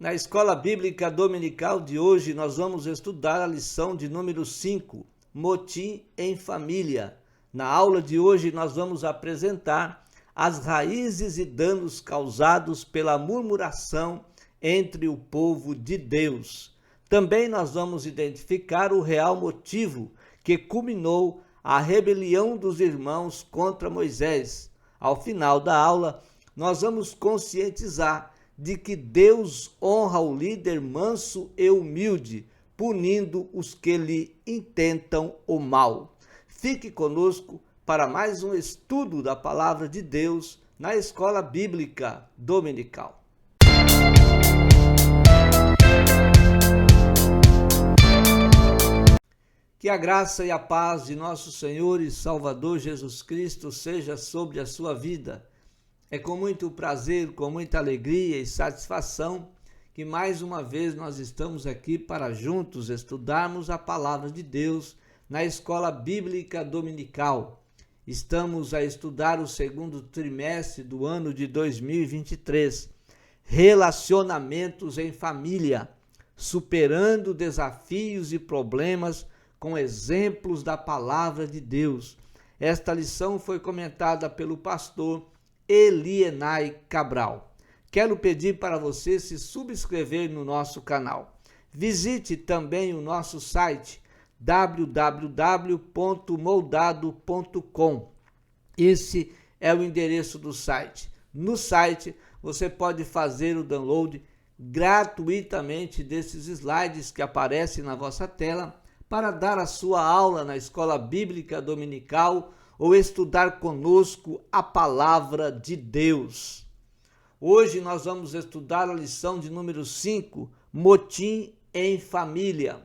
Na Escola Bíblica Dominical de hoje, nós vamos estudar a lição de número 5, Motim em Família. Na aula de hoje, nós vamos apresentar as raízes e danos causados pela murmuração entre o povo de Deus. Também nós vamos identificar o real motivo que culminou a rebelião dos irmãos contra Moisés. Ao final da aula, nós vamos conscientizar de que Deus honra o líder manso e humilde, punindo os que lhe intentam o mal. Fique conosco para mais um estudo da Palavra de Deus na Escola Bíblica Dominical. Que a graça e a paz de nosso Senhor e Salvador Jesus Cristo seja sobre a sua vida. É com muito prazer, com muita alegria e satisfação que mais uma vez nós estamos aqui para juntos estudarmos a Palavra de Deus na Escola Bíblica Dominical. Estamos a estudar o segundo trimestre do ano de 2023, Relacionamentos em Família, superando desafios e problemas com exemplos da Palavra de Deus. Esta lição foi comentada pelo pastor Elienay Cabral. Quero pedir para você se subscrever no nosso canal. Visite também o nosso site www.moldado.com. Esse é o endereço do site. No site você pode fazer o download gratuitamente desses slides que aparecem na vossa tela para dar a sua aula na Escola Bíblica Dominical ou estudar conosco a Palavra de Deus. Hoje nós vamos estudar a lição de número 5, Motim em Família.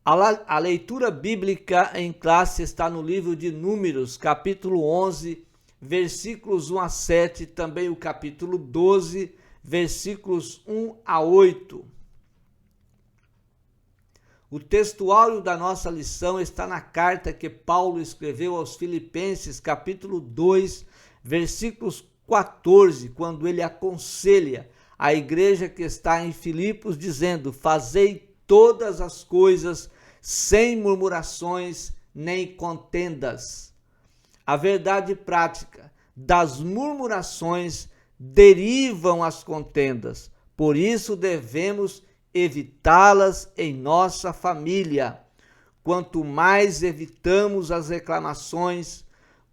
A leitura bíblica em classe está no livro de Números, capítulo 11, versículos 1 a 7, também o capítulo 12, versículos 1 a 8. O textuário da nossa lição está na carta que Paulo escreveu aos Filipenses, capítulo 2, versículos 14, quando ele aconselha a igreja que está em Filipos, dizendo: fazei todas as coisas sem murmurações nem contendas. A verdade prática das murmurações derivam as contendas, por isso devemos evitá-las em nossa família. Quanto mais evitamos as reclamações,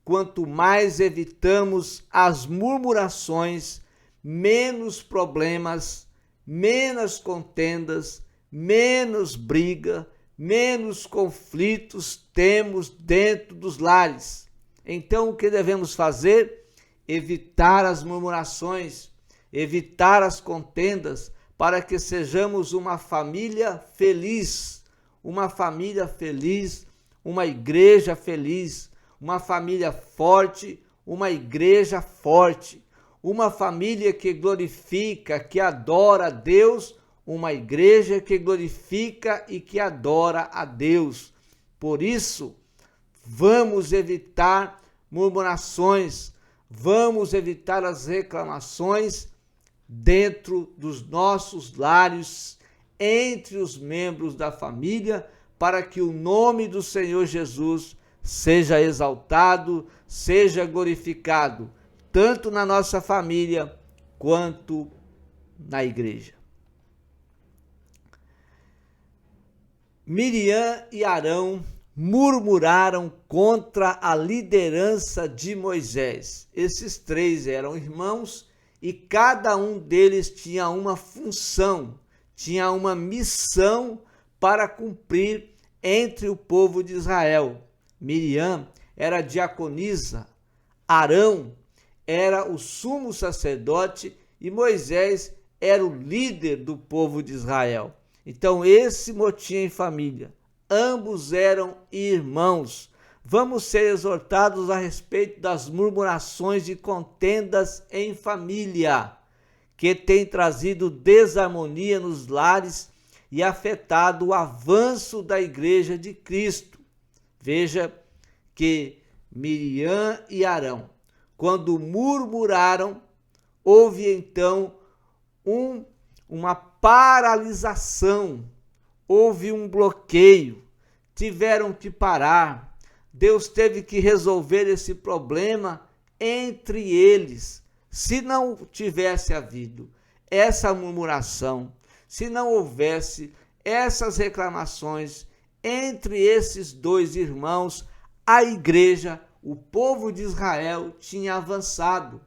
quanto mais evitamos as murmurações, menos problemas, menos contendas, menos briga, menos conflitos temos dentro dos lares. Então, o que devemos fazer? Evitar as murmurações, evitar as contendas, para que sejamos uma família feliz, uma igreja feliz, uma família forte, uma igreja forte, uma família que glorifica, que adora a Deus, uma igreja que glorifica e que adora a Deus. Por isso, vamos evitar murmurações, vamos evitar as reclamações dentro dos nossos lares, entre os membros da família, para que o nome do Senhor Jesus seja exaltado, seja glorificado, tanto na nossa família quanto na igreja. Miriam e Arão murmuraram contra a liderança de Moisés. Esses três eram irmãos e cada um deles tinha uma função, tinha uma missão para cumprir entre o povo de Israel. Miriam era diaconisa, Arão era o sumo sacerdote e Moisés era o líder do povo de Israel. Então, esse motim em família, ambos eram irmãos. Vamos ser exortados a respeito das murmurações e contendas em família, que tem trazido desarmonia nos lares e afetado o avanço da Igreja de Cristo. Veja que Miriam e Arão, quando murmuraram, houve então uma paralisação, houve um bloqueio, tiveram que parar. Deus teve que resolver esse problema entre eles. Se não tivesse havido essa murmuração, se não houvesse essas reclamações entre esses dois irmãos, a igreja, o povo de Israel tinha avançado.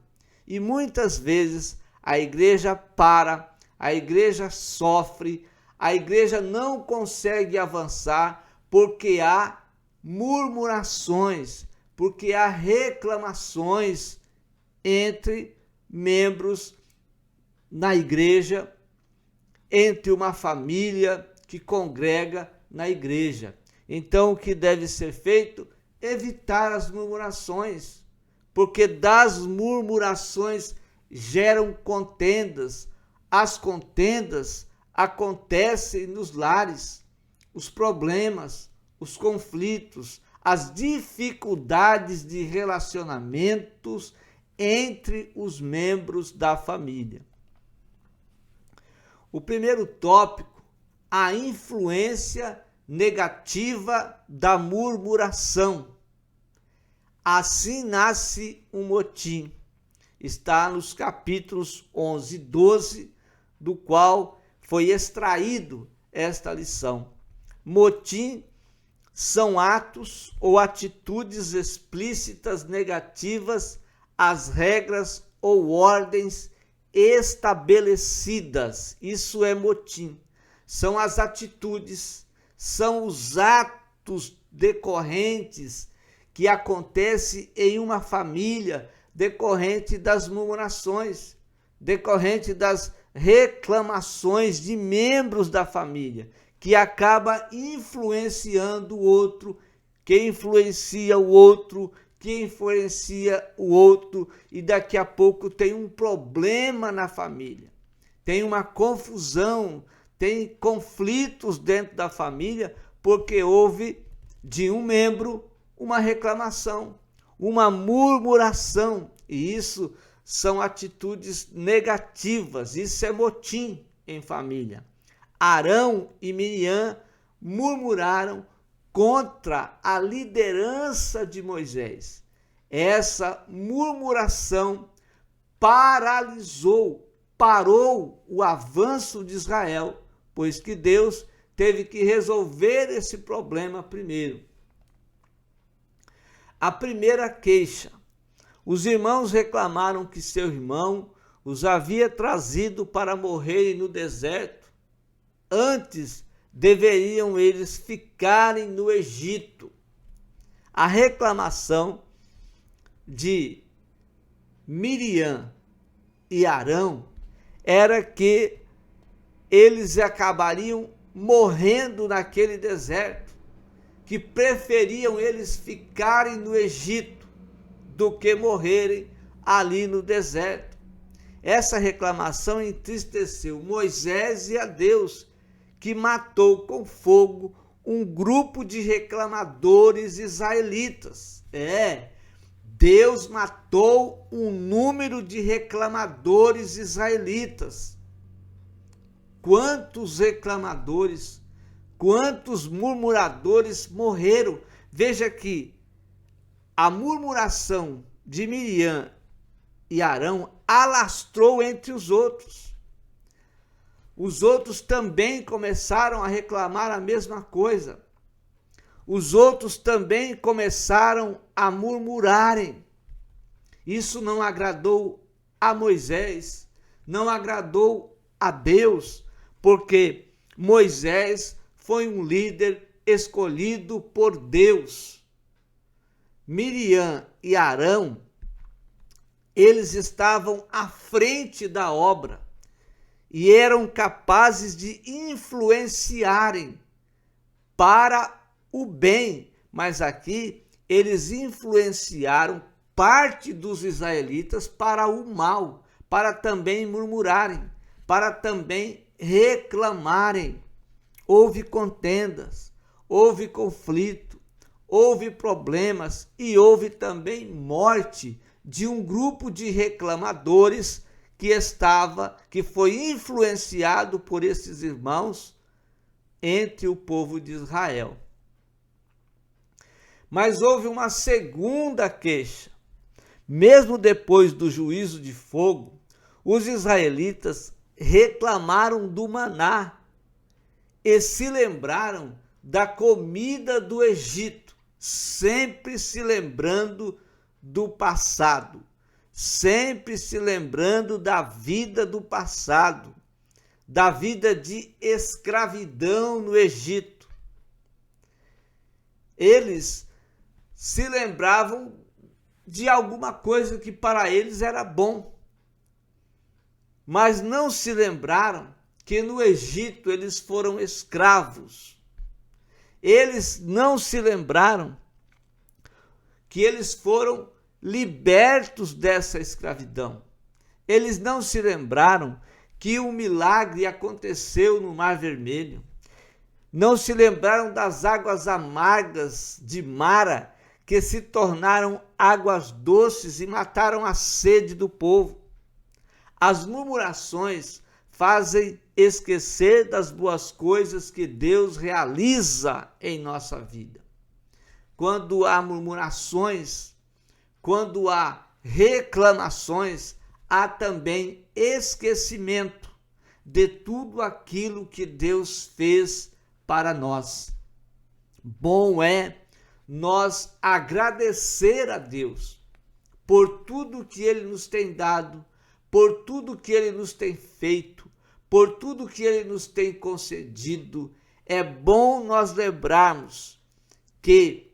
E muitas vezes a igreja para, a igreja sofre, a igreja não consegue avançar porque há murmurações, porque há reclamações entre membros na igreja, entre uma família que congrega na igreja. Então, o que deve ser feito? Evitar as murmurações, porque das murmurações geram contendas. As contendas acontecem nos lares, os problemas, os conflitos, as dificuldades de relacionamentos entre os membros da família. O primeiro tópico, a influência negativa da murmuração. Assim nasce um motim. Está nos capítulos 11 e 12, do qual foi extraído esta lição. Motim são atos ou atitudes explícitas negativas às regras ou ordens estabelecidas. Isso é motim. São as atitudes, são os atos decorrentes que acontecem em uma família, decorrente das murmurações, decorrente das reclamações de membros da família, que acaba influenciando o outro, que influencia o outro, que influencia o outro, e daqui a pouco tem um problema na família, tem uma confusão, tem conflitos dentro da família, porque houve de um membro uma reclamação, uma murmuração, e isso são atitudes negativas, isso é motim em família. Arão e Miriam murmuraram contra a liderança de Moisés. Essa murmuração parou o avanço de Israel, pois que Deus teve que resolver esse problema primeiro. A primeira queixa. Os irmãos reclamaram que seu irmão os havia trazido para morrerem no deserto. Antes deveriam eles ficarem no Egito. A reclamação de Miriam e Arão era que eles acabariam morrendo naquele deserto, que preferiam eles ficarem no Egito do que morrerem ali no deserto. Essa reclamação entristeceu Moisés e a Deus, que matou com fogo um grupo de reclamadores israelitas. Deus matou um número de reclamadores israelitas. Quantos reclamadores, quantos murmuradores morreram? Veja que a murmuração de Miriam e Arão alastrou entre os outros. Os outros também começaram a reclamar a mesma coisa. Os outros também começaram a murmurarem. Isso não agradou a Moisés, não agradou a Deus, porque Moisés foi um líder escolhido por Deus. Miriam e Arão, eles estavam à frente da obra e eram capazes de influenciarem para o bem, mas aqui eles influenciaram parte dos israelitas para o mal, para também murmurarem, para também reclamarem. Houve contendas, houve conflito, houve problemas e houve também morte de um grupo de reclamadores que foi influenciado por esses irmãos entre o povo de Israel. Mas houve uma segunda queixa. Mesmo depois do juízo de fogo, os israelitas reclamaram do maná e se lembraram da comida do Egito, sempre se lembrando do passado, sempre se lembrando da vida do passado, da vida de escravidão no Egito. Eles se lembravam de alguma coisa que para eles era bom, mas não se lembraram que no Egito eles foram escravos. Eles não se lembraram que eles foram libertos dessa escravidão. Eles não se lembraram que um milagre aconteceu no Mar Vermelho. Não se lembraram das águas amargas de Mara, que se tornaram águas doces e mataram a sede do povo. As murmurações fazem esquecer das boas coisas que Deus realiza em nossa vida. Quando há murmurações, quando há reclamações, há também esquecimento de tudo aquilo que Deus fez para nós. Bom é nós agradecer a Deus por tudo que Ele nos tem dado, por tudo que Ele nos tem feito, por tudo que Ele nos tem concedido. É bom nós lembrarmos que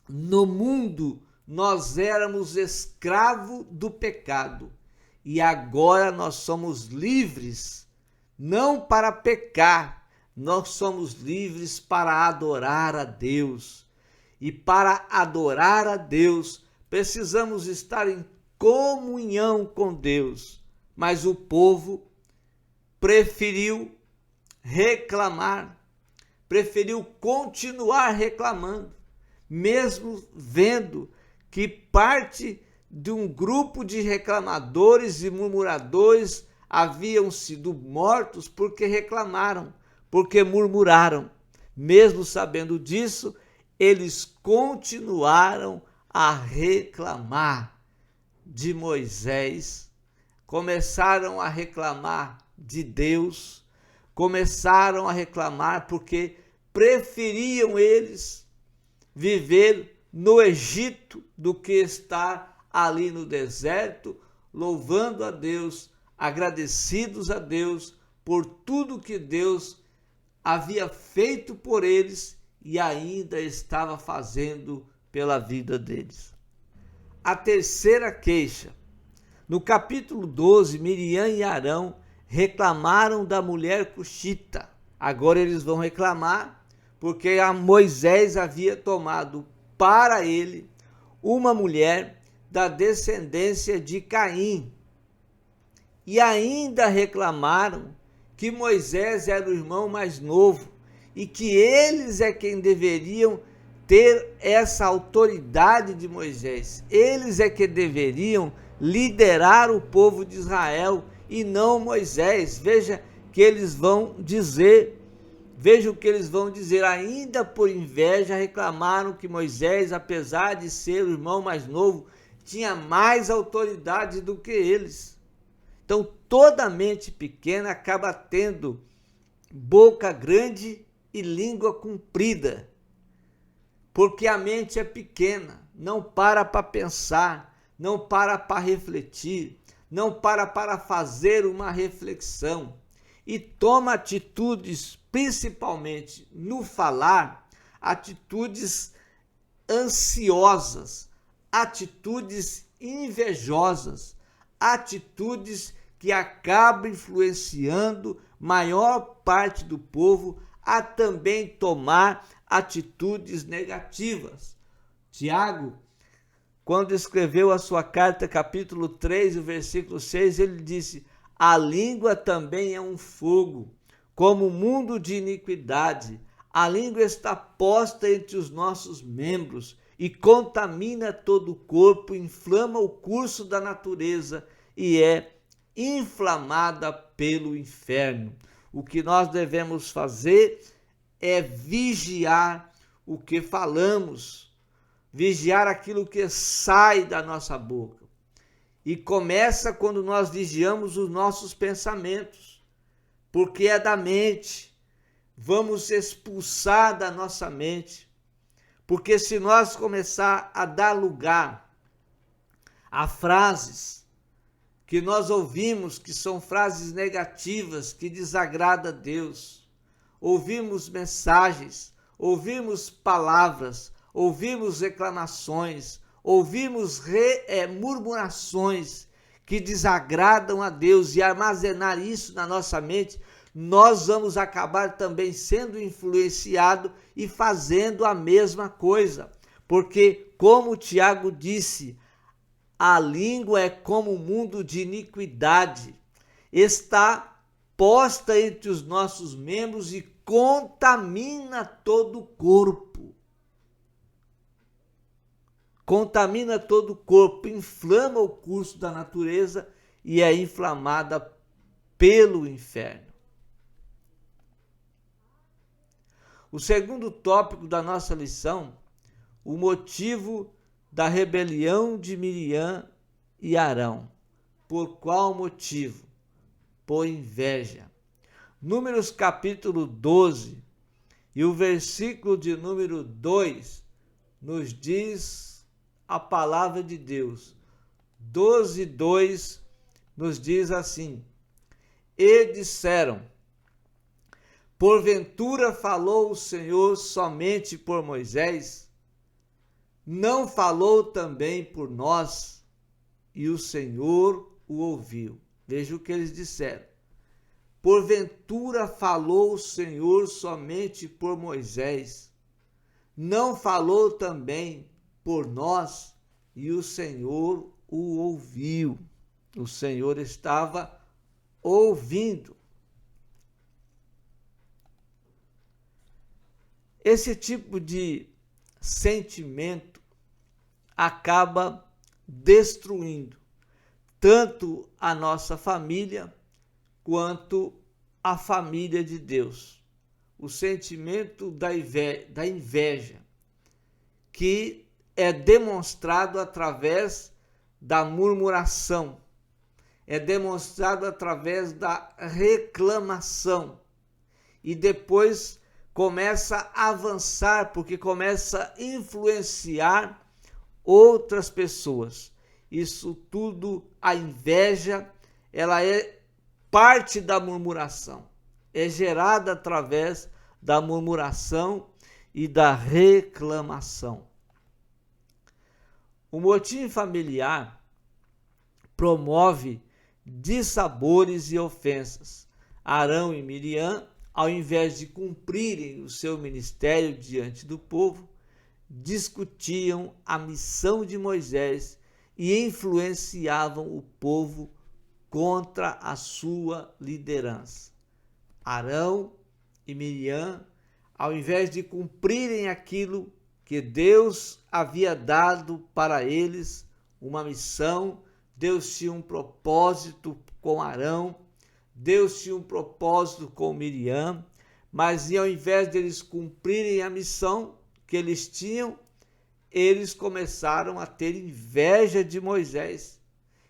no mundo nós éramos escravos do pecado e agora nós somos livres, não para pecar, nós somos livres para adorar a Deus. E para adorar a Deus, precisamos estar em comunhão com Deus. Mas o povo preferiu reclamar, preferiu continuar reclamando, mesmo vendo que parte de um grupo de reclamadores e murmuradores haviam sido mortos porque reclamaram, porque murmuraram. Mesmo sabendo disso, eles continuaram a reclamar de Moisés, começaram a reclamar de Deus, começaram a reclamar porque preferiam eles viver no Egito do que estar ali no deserto, louvando a Deus, agradecidos a Deus por tudo que Deus havia feito por eles e ainda estava fazendo pela vida deles. A terceira queixa. No capítulo 12, Miriam e Arão reclamaram da mulher cuxita. Agora eles vão reclamar porque Moisés havia tomado para ele uma mulher da descendência de Caim. E ainda reclamaram que Moisés era o irmão mais novo e que eles é quem deveriam ter essa autoridade de Moisés. Eles é que deveriam liderar o povo de Israel e não Moisés. Veja que eles vão dizer, veja o que eles vão dizer. Ainda por inveja reclamaram que Moisés, apesar de ser o irmão mais novo, tinha mais autoridade do que eles. Então toda mente pequena acaba tendo boca grande e língua comprida, porque a mente é pequena, não para pensar, não para refletir, não para fazer uma reflexão e toma atitudes, principalmente no falar, atitudes ansiosas, atitudes invejosas, atitudes que acabam influenciando maior parte do povo a também tomar atitudes negativas. Tiago, quando escreveu a sua carta, capítulo 3, o versículo 6, ele disse: a língua também é um fogo, como um mundo de iniquidade. A língua está posta entre os nossos membros e contamina todo o corpo, inflama o curso da natureza e é inflamada pelo inferno. O que nós devemos fazer é vigiar o que falamos, vigiar aquilo que sai da nossa boca. E começa quando nós vigiamos os nossos pensamentos, porque é da mente. Vamos expulsar da nossa mente, porque se nós começar a dar lugar a frases que nós ouvimos, que são frases negativas, que desagradam a Deus, ouvimos mensagens, ouvimos palavras, ouvimos reclamações, ouvimos murmurações que desagradam a Deus, e armazenar isso na nossa mente, nós vamos acabar também sendo influenciados e fazendo a mesma coisa. Porque, como Tiago disse, a língua é como um mundo de iniquidade, está posta entre os nossos membros e contamina todo o corpo. Contamina todo o corpo, inflama o curso da natureza e é inflamada pelo inferno. O segundo tópico da nossa lição, o motivo da rebelião de Miriam e Arão. Por qual motivo? Por inveja. Números capítulo 12 e o versículo de número 2 nos diz a palavra de Deus. 12:2 nos diz assim: E disseram: Porventura falou o Senhor somente por Moisés? Não falou também por nós? E o Senhor o ouviu. Veja o que eles disseram. Porventura falou o Senhor somente por Moisés? Não falou também por nós? E o Senhor o ouviu. O Senhor estava ouvindo. Esse tipo de sentimento acaba destruindo tanto a nossa família quanto a família de Deus. O sentimento da inveja, que é demonstrado através da murmuração, é demonstrado através da reclamação, e depois começa a avançar, porque começa a influenciar outras pessoas. Isso tudo, a inveja, ela é parte da murmuração, é gerada através da murmuração e da reclamação. O motim familiar promove dissabores e ofensas. Arão e Miriam, ao invés de cumprirem o seu ministério diante do povo, discutiam a missão de Moisés e influenciavam o povo contra a sua liderança. Arão e Miriam, ao invés de cumprirem aquilo que Deus havia dado para eles, uma missão, Deus tinha um propósito com Arão, Deus tinha um propósito com Miriam, mas ao invés deles cumprirem a missão que eles tinham, eles começaram a ter inveja de Moisés.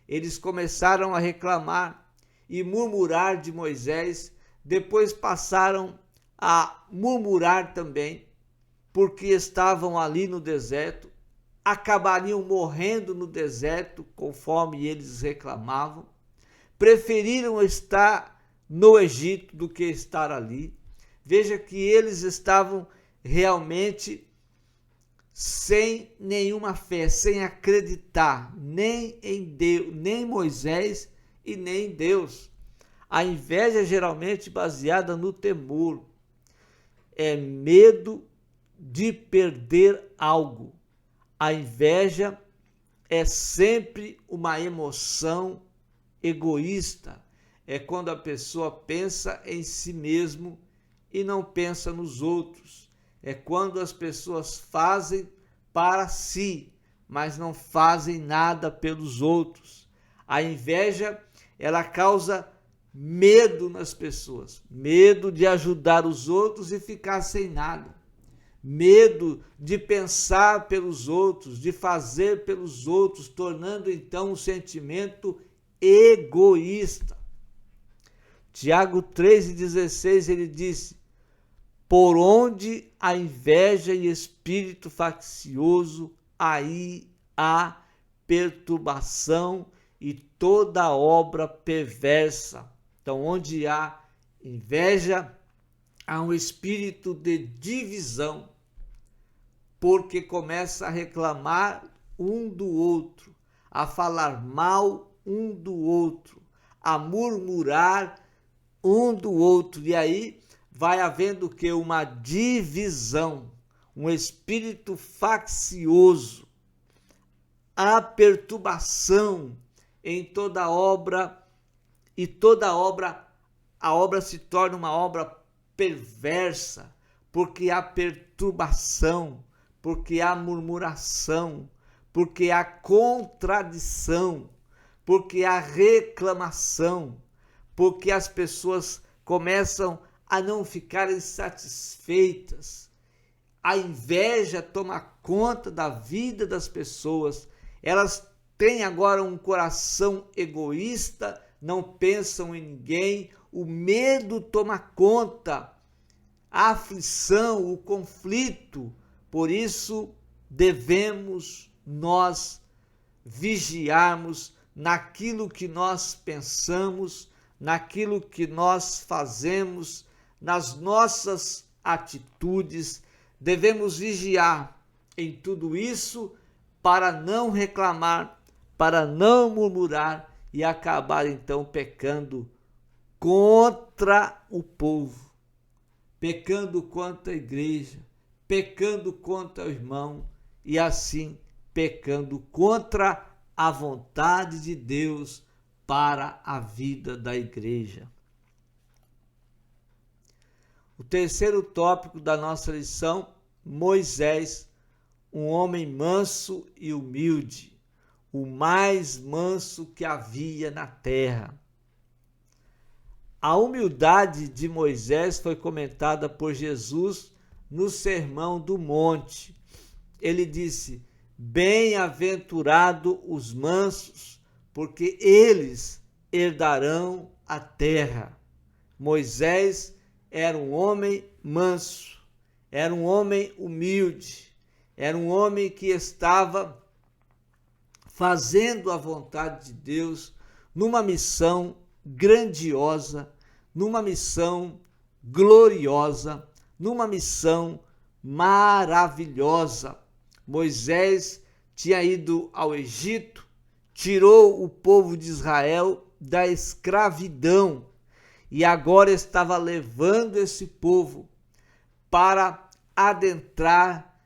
Eles começaram a reclamar e murmurar de Moisés, depois passaram a murmurar também, porque estavam ali no deserto, acabariam morrendo no deserto, conforme eles reclamavam. Preferiram estar no Egito do que estar ali. Veja que eles estavam realmente sem nenhuma fé, sem acreditar nem em Deus, nem em Moisés e nem em Deus. A inveja é geralmente baseada no temor, é medo de perder algo. A inveja é sempre uma emoção egoísta, é quando a pessoa pensa em si mesmo e não pensa nos outros. É quando as pessoas fazem para si, mas não fazem nada pelos outros. A inveja ela causa medo nas pessoas, medo de ajudar os outros e ficar sem nada, medo de pensar pelos outros, de fazer pelos outros, tornando então um sentimento egoísta. Tiago 3,16 ele disse: por onde a inveja e espírito faccioso, aí há perturbação e toda obra perversa. Então, onde há inveja, há um espírito de divisão, porque começa a reclamar um do outro, a falar mal um do outro, a murmurar um do outro, e aí vai havendo o que? Uma divisão, um espírito faccioso, a perturbação em toda obra, e toda obra, a obra se torna uma obra perversa, porque há perturbação, porque há murmuração, porque há contradição, porque há reclamação, porque as pessoas começam a não ficarem satisfeitas. A inveja toma conta da vida das pessoas. Elas têm agora um coração egoísta, não pensam em ninguém, o medo toma conta, a aflição, o conflito. Por isso devemos nós vigiarmos naquilo que nós pensamos, naquilo que nós fazemos, nas nossas atitudes. Devemos vigiar em tudo isso para não reclamar, para não murmurar e acabar então pecando contra o povo, pecando contra a igreja, pecando contra o irmão e assim pecando contra a vontade de Deus para a vida da igreja. O terceiro tópico da nossa lição: Moisés, um homem manso e humilde, o mais manso que havia na terra. A humildade de Moisés foi comentada por Jesus no Sermão do Monte. Ele disse: bem-aventurado os mansos, porque eles herdarão a terra. Moisés era um homem manso, era um homem humilde, era um homem que estava fazendo a vontade de Deus numa missão grandiosa, numa missão gloriosa, numa missão maravilhosa. Moisés tinha ido ao Egito, tirou o povo de Israel da escravidão e agora estava levando esse povo para adentrar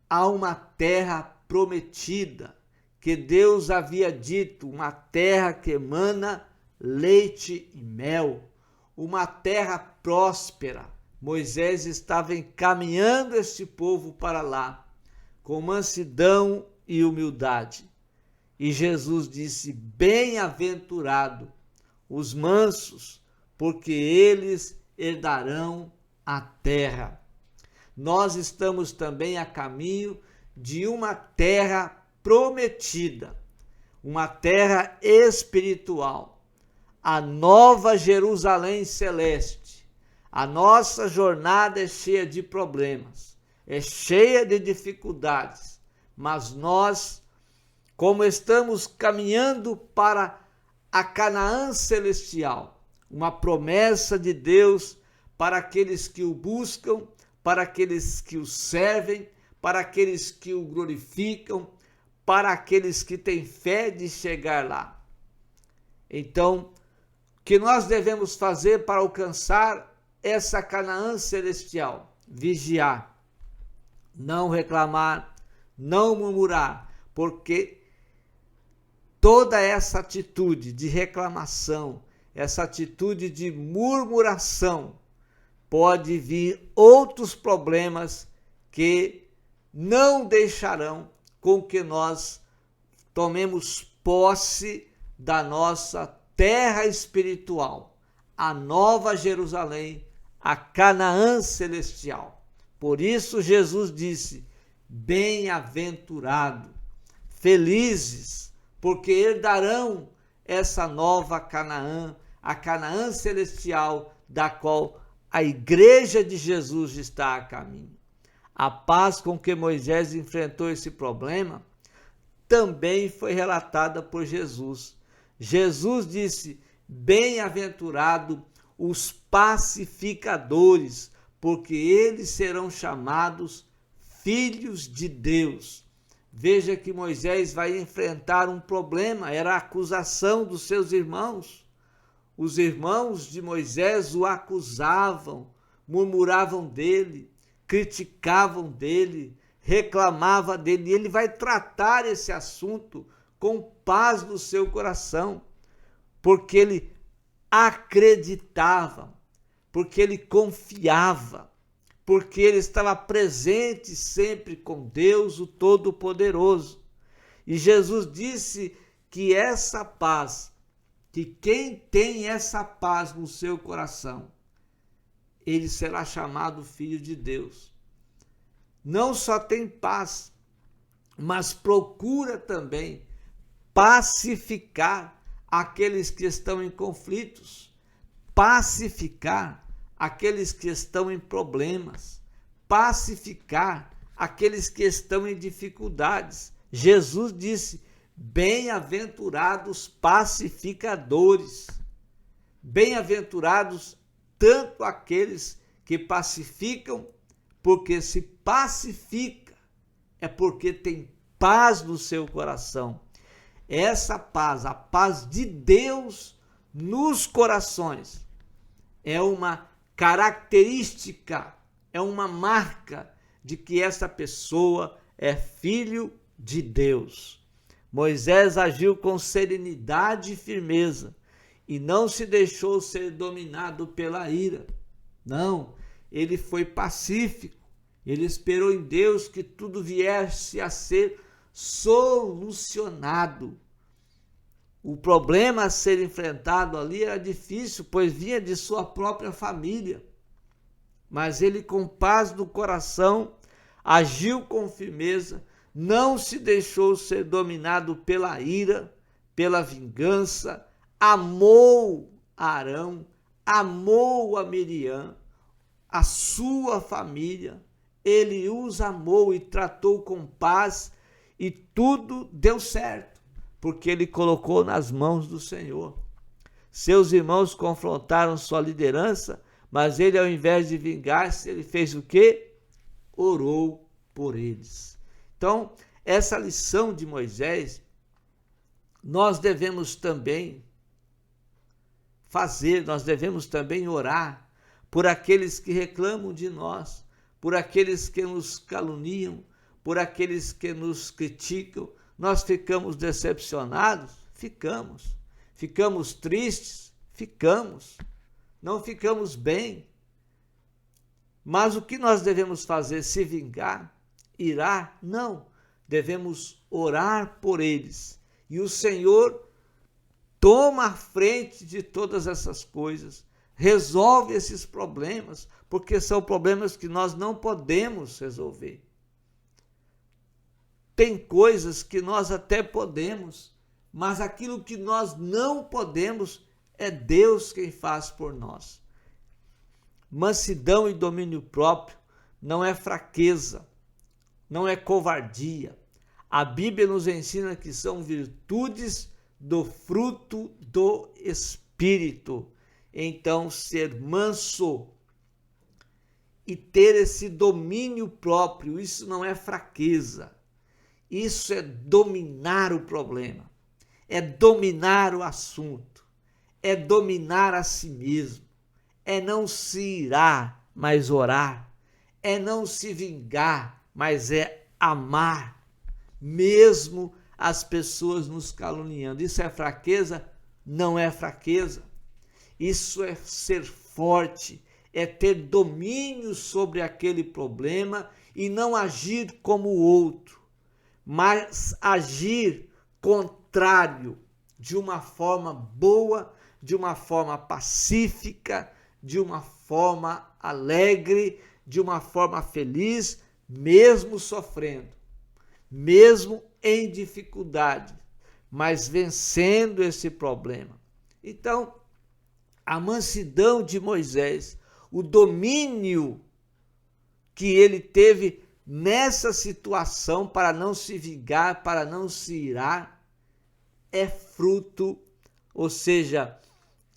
a uma terra prometida, que Deus havia dito, uma terra que emana leite e mel, uma terra próspera. Moisés estava encaminhando este povo para lá, com mansidão e humildade. E Jesus disse: bem-aventurado os mansos, porque eles herdarão a terra. Nós estamos também a caminho de uma terra prometida, uma terra espiritual, a nova Jerusalém celeste. A nossa jornada é cheia de problemas, é cheia de dificuldades, mas nós, como estamos caminhando para a Canaã celestial, uma promessa de Deus para aqueles que o buscam, para aqueles que o servem, para aqueles que o glorificam, para aqueles que têm fé de chegar lá. Então, o que nós devemos fazer para alcançar essa Canaã celestial? Vigiar, não reclamar, não murmurar, porque toda essa atitude de reclamação, essa atitude de murmuração, pode vir outros problemas que não deixarão com que nós tomemos posse da nossa terra espiritual, a Nova Jerusalém, a Canaã celestial. Por isso Jesus disse: bem-aventurado, felizes, porque herdarão essa nova Canaã, a Canaã celestial, da qual a igreja de Jesus está a caminho. A paz com que Moisés enfrentou esse problema também foi relatada por Jesus. Jesus disse: bem-aventurado os pacificadores, porque eles serão chamados filhos de Deus. Veja que Moisés vai enfrentar um problema, era a acusação dos seus irmãos. Os irmãos de Moisés o acusavam, murmuravam dele, criticavam dele, reclamavam dele. E ele vai tratar esse assunto com paz no seu coração, porque ele acreditava, porque ele confiava, porque ele estava presente sempre com Deus, o Todo-Poderoso. E Jesus disse que essa paz, que quem tem essa paz no seu coração, ele será chamado filho de Deus. Não só tem paz, mas procura também pacificar aqueles que estão em conflitos, pacificar aqueles que estão em problemas, pacificar aqueles que estão em dificuldades. Jesus disse: bem-aventurados pacificadores, bem-aventurados tanto aqueles que pacificam, porque se pacifica é porque tem paz no seu coração. Essa paz, a paz de Deus nos corações, é uma característica, é uma marca de que essa pessoa é filho de Deus. Moisés agiu com serenidade e firmeza e não se deixou ser dominado pela ira. Não, ele foi pacífico. Ele esperou em Deus que tudo viesse a ser solucionado. O problema a ser enfrentado ali era difícil, pois vinha de sua própria família. Mas ele, com paz no coração, agiu com firmeza, não se deixou ser dominado pela ira, pela vingança, amou Arão, amou a Miriam, a sua família. Ele os amou e tratou com paz e tudo deu certo, porque ele colocou nas mãos do Senhor. Seus irmãos confrontaram sua liderança, mas ele, ao invés de vingar-se, ele fez o quê? Orou por eles. Então, essa lição de Moisés, nós devemos também fazer, nós devemos também orar por aqueles que reclamam de nós, por aqueles que nos caluniam, por aqueles que nos criticam. Nós ficamos decepcionados? Ficamos. Ficamos tristes? Ficamos. Não ficamos bem. Mas o que nós devemos fazer? Se vingar? Irar? Não. Devemos orar por eles. E o Senhor toma a frente de todas essas coisas. Resolve esses problemas, porque são problemas que nós não podemos resolver. Tem coisas que nós até podemos, mas aquilo que nós não podemos é Deus quem faz por nós. Mansidão e domínio próprio não é fraqueza, não é covardia. A Bíblia nos ensina que são virtudes do fruto do Espírito. Então, ser manso e ter esse domínio próprio, isso não é fraqueza. Isso é dominar o problema, é dominar o assunto, é dominar a si mesmo, é não se irar, mas orar, é não se vingar, mas é amar, mesmo as pessoas nos caluniando. Isso é fraqueza? Não é fraqueza. Isso é ser forte, é ter domínio sobre aquele problema e não agir como o outro, mas agir contrário, de uma forma boa, de uma forma pacífica, de uma forma alegre, de uma forma feliz, mesmo sofrendo, mesmo em dificuldade, mas vencendo esse problema. Então, a mansidão de Moisés, o domínio que ele teve nessa situação para não se vingar, para não se irar, é fruto, ou seja,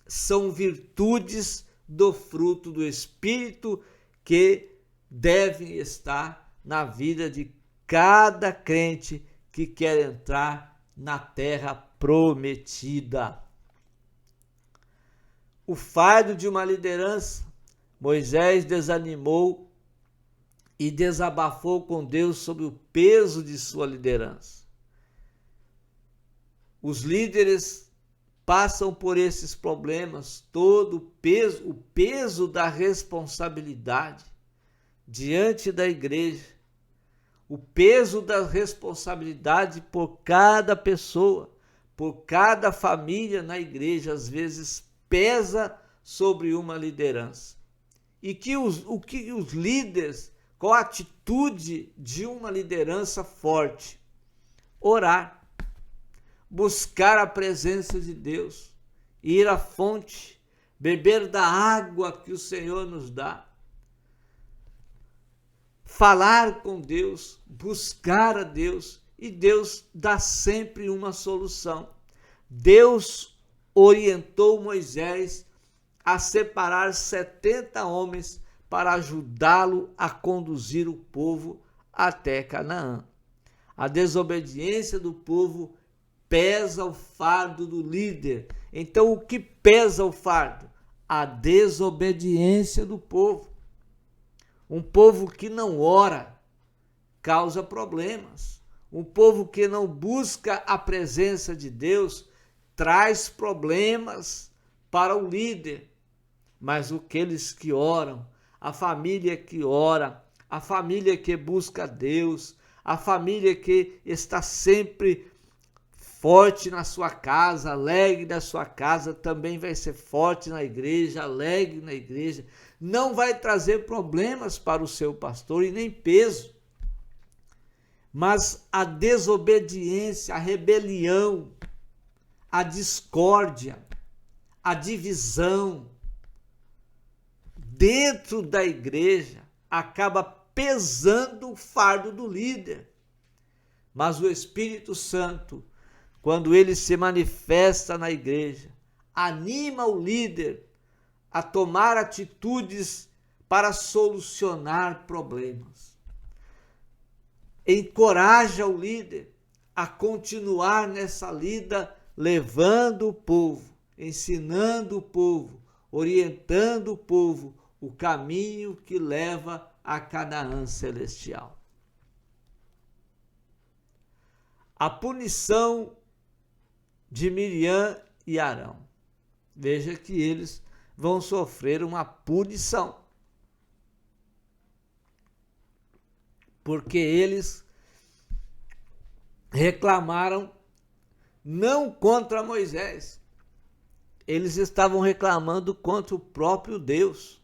são virtudes do fruto do Espírito que devem estar na vida de cada crente que quer entrar na terra prometida. O fardo de uma liderança, Moisés desanimou e desabafou com Deus sobre o peso de sua liderança. Os líderes passam por esses problemas, todo o peso da responsabilidade diante da igreja, o peso da responsabilidade por cada pessoa, por cada família na igreja, às vezes pesa sobre uma liderança. E o que os líderes, qual a atitude de uma liderança forte? Orar, buscar a presença de Deus, ir à fonte, beber da água que o Senhor nos dá, falar com Deus, buscar a Deus, e Deus dá sempre uma solução. Deus orientou Moisés a separar 70 homens para ajudá-lo a conduzir o povo até Canaã. A desobediência do povo pesa o fardo do líder. Então, o que pesa o fardo? A desobediência do povo. Um povo que não ora causa problemas. Um povo que não busca a presença de Deus traz problemas para o líder. Mas aqueles que oram, a família que ora, a família que busca Deus, a família que está sempre forte na sua casa, alegre na sua casa, também vai ser forte na igreja, alegre na igreja, não vai trazer problemas para o seu pastor e nem peso. Mas a desobediência, a rebelião, a discórdia, a divisão dentro da igreja acaba pesando o fardo do líder. Mas o Espírito Santo, quando ele se manifesta na igreja, anima o líder a tomar atitudes para solucionar problemas. Encoraja o líder a continuar nessa lida, levando o povo, ensinando o povo, orientando o povo o caminho que leva a Canaã celestial. A punição de Miriam e Arão. Veja que eles vão sofrer uma punição, porque eles reclamaram não contra Moisés, eles estavam reclamando contra o próprio Deus,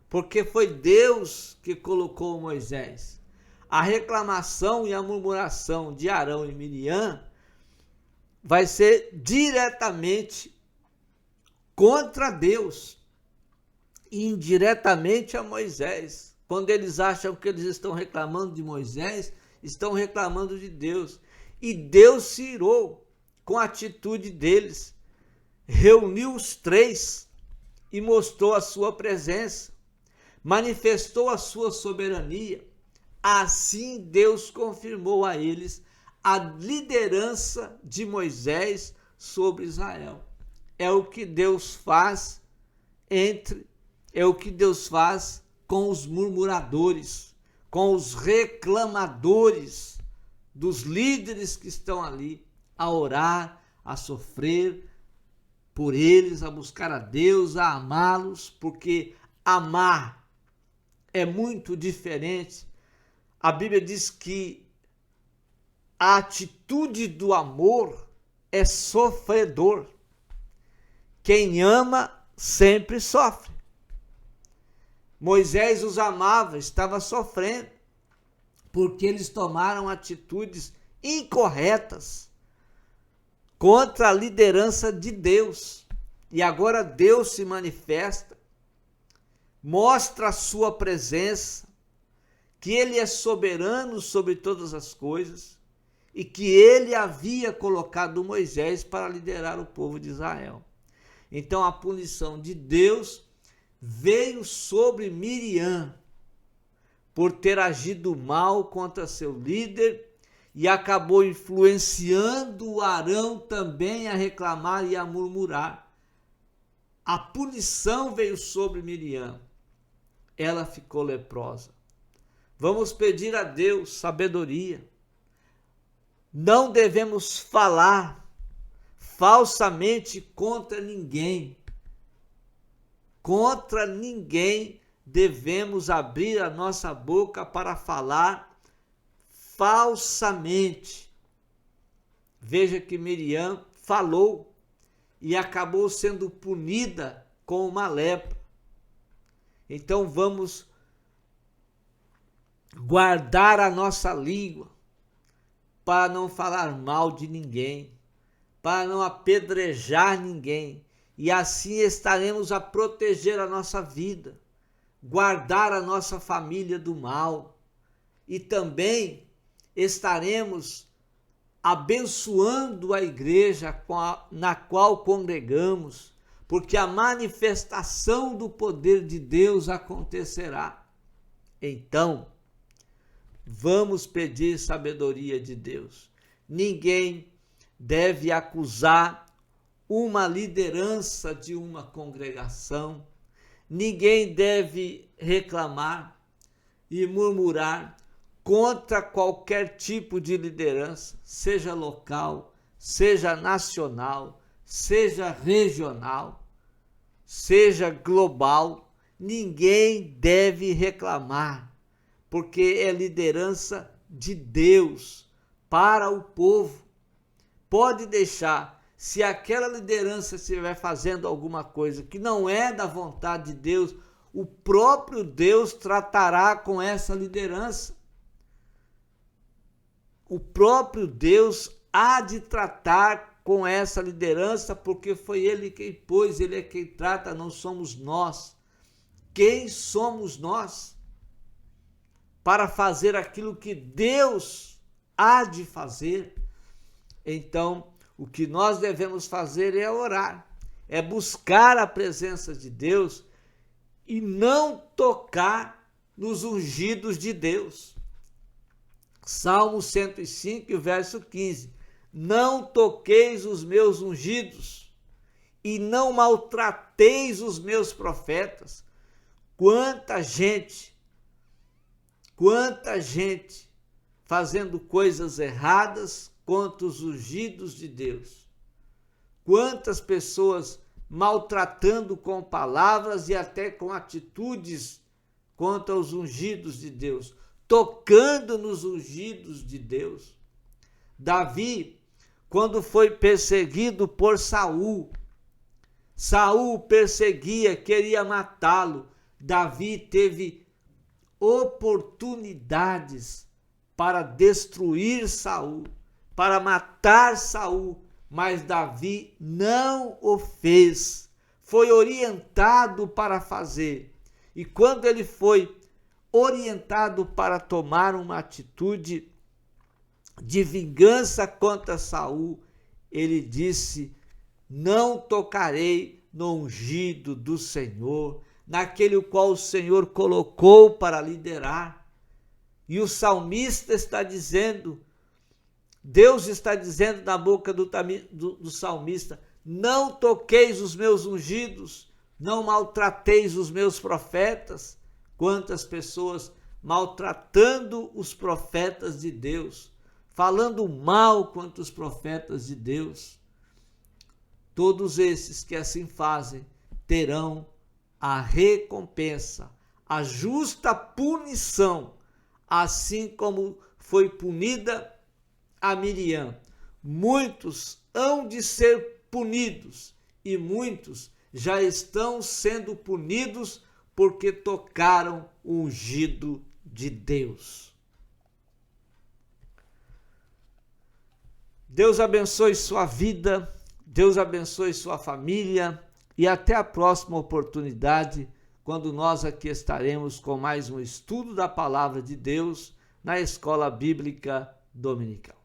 porque foi Deus que colocou Moisés. A reclamação e a murmuração de Arão e Miriam vai ser diretamente contra Deus, indiretamente a Moisés. Quando eles acham que eles estão reclamando de Moisés, estão reclamando de Deus. E Deus se irou com a atitude deles, reuniu os três e mostrou a sua presença, manifestou a sua soberania. Assim Deus confirmou a eles a liderança de Moisés sobre Israel. É o que Deus faz é o que Deus faz com os murmuradores, com os reclamadores, dos líderes que estão ali a orar, a sofrer por eles, a buscar a Deus, a amá-los, porque amar é muito diferente. A Bíblia diz que a atitude do amor é sofredor. Quem ama sempre sofre. Moisés os amava, estava sofrendo, porque eles tomaram atitudes incorretas contra a liderança de Deus. E agora Deus se manifesta, mostra a sua presença, que ele é soberano sobre todas as coisas e que ele havia colocado Moisés para liderar o povo de Israel. Então a punição de Deus veio sobre Miriam por ter agido mal contra seu líder e acabou influenciando Arão também a reclamar e a murmurar. A punição veio sobre Miriam. Ela ficou leprosa. Vamos pedir a Deus sabedoria. Não devemos falar falsamente contra ninguém. Contra ninguém devemos abrir a nossa boca para falar falsamente. Veja que Miriam falou e acabou sendo punida com uma lepra. Então vamos guardar a nossa língua para não falar mal de ninguém, para não apedrejar ninguém, e assim estaremos a proteger a nossa vida, guardar a nossa família do mal, e também estaremos abençoando a igreja na qual congregamos, porque a manifestação do poder de Deus acontecerá. Então, vamos pedir sabedoria de Deus. Ninguém deve acusar uma liderança de uma congregação, ninguém deve reclamar e murmurar contra qualquer tipo de liderança, seja local, seja nacional, seja regional, seja global. Ninguém deve reclamar, porque é liderança de Deus para o povo. Pode deixar, se aquela liderança estiver fazendo alguma coisa que não é da vontade de Deus, o próprio Deus tratará com essa liderança. O próprio Deus há de tratar com essa liderança, porque foi ele quem pôs, ele é quem trata, não somos nós. Quem somos nós para fazer aquilo que Deus há de fazer? Então, o que nós devemos fazer é orar, é buscar a presença de Deus e não tocar nos ungidos de Deus. Salmo 105, verso 15. Não toqueis os meus ungidos e não maltrateis os meus profetas. Quanta gente fazendo coisas erradas contra os ungidos de Deus. Quantas pessoas maltratando com palavras e até com atitudes contra os ungidos de Deus, tocando nos ungidos de Deus. Davi, quando foi perseguido por Saul, Saul perseguia, queria matá-lo. Davi teve oportunidades para destruir Saul, para matar Saul, mas Davi não o fez. Foi orientado para fazer. E quando ele foi orientado para tomar uma atitude de vingança contra Saul, ele disse: não tocarei no ungido do Senhor, naquele o qual o Senhor colocou para liderar. E o salmista está dizendo, Deus está dizendo na boca do salmista: não toqueis os meus ungidos, não maltrateis os meus profetas. Quantas pessoas maltratando os profetas de Deus, falando mal contra os profetas de Deus. Todos esses que assim fazem terão a recompensa, a justa punição, assim como foi punida a Miriam. Muitos hão de ser punidos, e muitos já estão sendo punidos porque tocaram o ungido de Deus. Deus abençoe sua vida, Deus abençoe sua família e até a próxima oportunidade, quando nós aqui estaremos com mais um estudo da Palavra de Deus na Escola Bíblica Dominical.